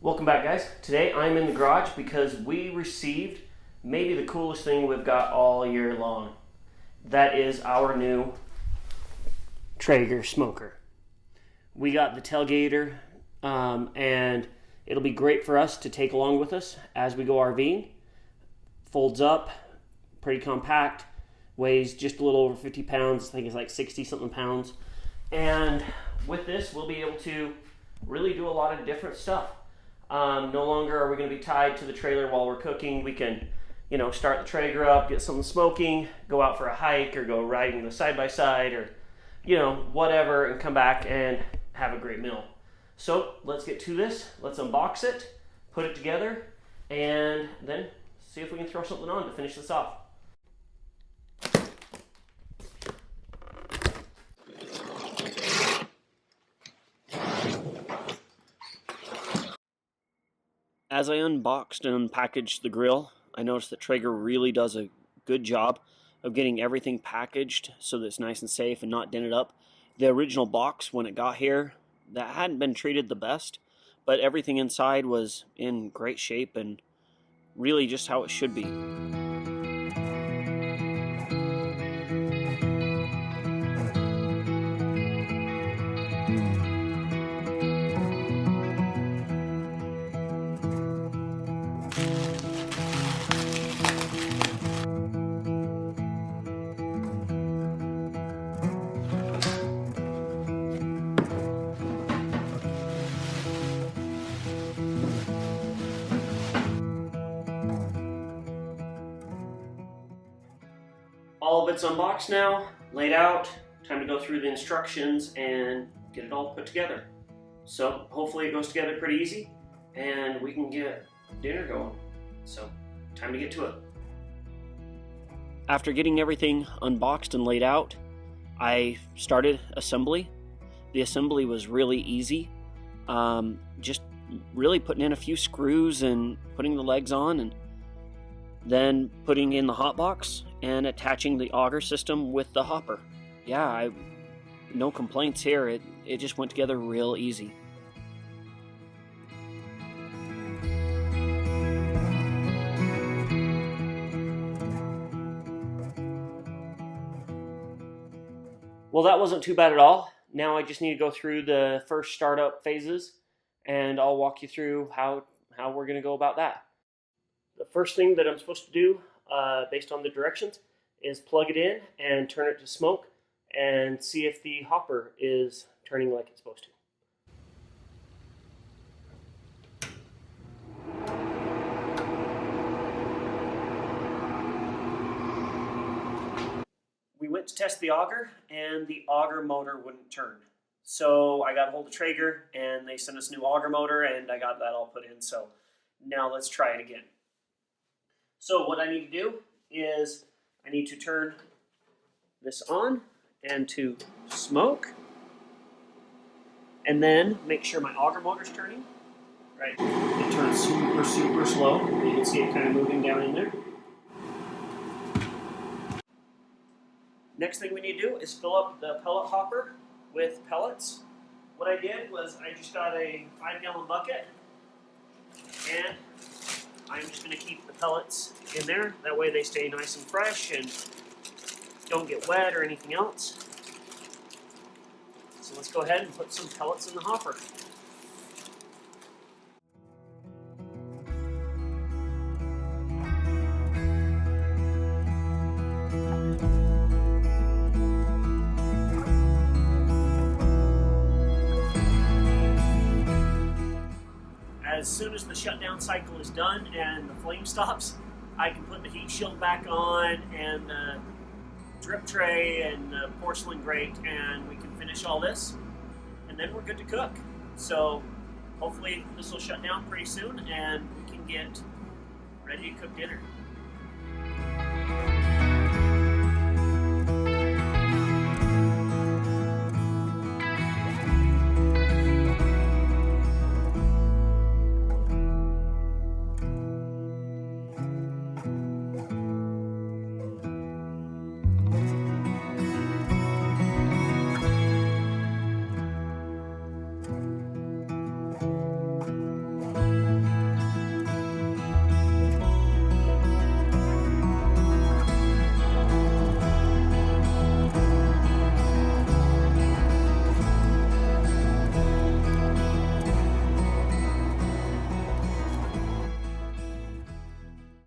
Welcome back, guys. Today I'm in the garage because we received maybe the coolest thing we've got all year long. That is our new Traeger smoker. We got the Tailgater, and it'll be great for us to take along with us as we go RVing. Folds up, pretty compact, weighs just a little over 50 pounds. I think it's like 60 something pounds. And with this, we'll be able to really do a lot of different stuff. No longer are we going to be tied to the trailer while we're cooking. We can, start the Traeger up, get something smoking, go out for a hike or go riding the side-by-side or, whatever, and come back and have a great meal. So let's get to this. Let's unbox it, put it together, and then see if we can throw something on to finish this off. As I unboxed and unpackaged the grill, I noticed that Traeger really does a good job of getting everything packaged so that it's nice and safe and not dented up. The original box, when it got here, that hadn't been treated the best, but everything inside was in great shape and really just how it should be. All of it's unboxed now, laid out, time to go through the instructions and get it all put together. So hopefully it goes together pretty easy and we can get dinner going. So time to get to it. After getting everything unboxed and laid out, I started assembly. The assembly was really easy. Just really putting in a few screws and putting the legs on, and then putting in the hot box and attaching the auger system with the hopper. Yeah, no complaints here. It just went together real easy. Well, that wasn't too bad at all. Now I just need to go through the first startup phases, and I'll walk you through how we're going to go about that. The first thing that I'm supposed to do, based on the directions, is plug it in and turn it to smoke and see if the hopper is turning like it's supposed to. We went to test the auger, and the auger motor wouldn't turn. So I got a hold of Traeger, and they sent us a new auger motor, and I got that all put in. So now let's try it again. So what I need to do is I need to turn this on and to smoke, and then make sure my auger motor's turning. Right, it turns super, super slow. You can see it kind of moving down in there. Next thing we need to do is fill up the pellet hopper with pellets. What I did was I just got a 5-gallon bucket, and I'm just going to keep the pellets in there. That way they stay nice and fresh and don't get wet or anything else. So let's go ahead and put some pellets in the hopper. As soon as the shutdown cycle is done and the flame stops, I can put the heat shield back on and the drip tray and the porcelain grate, and we can finish all this, and then we're good to cook. So hopefully this will shut down pretty soon and we can get ready to cook dinner.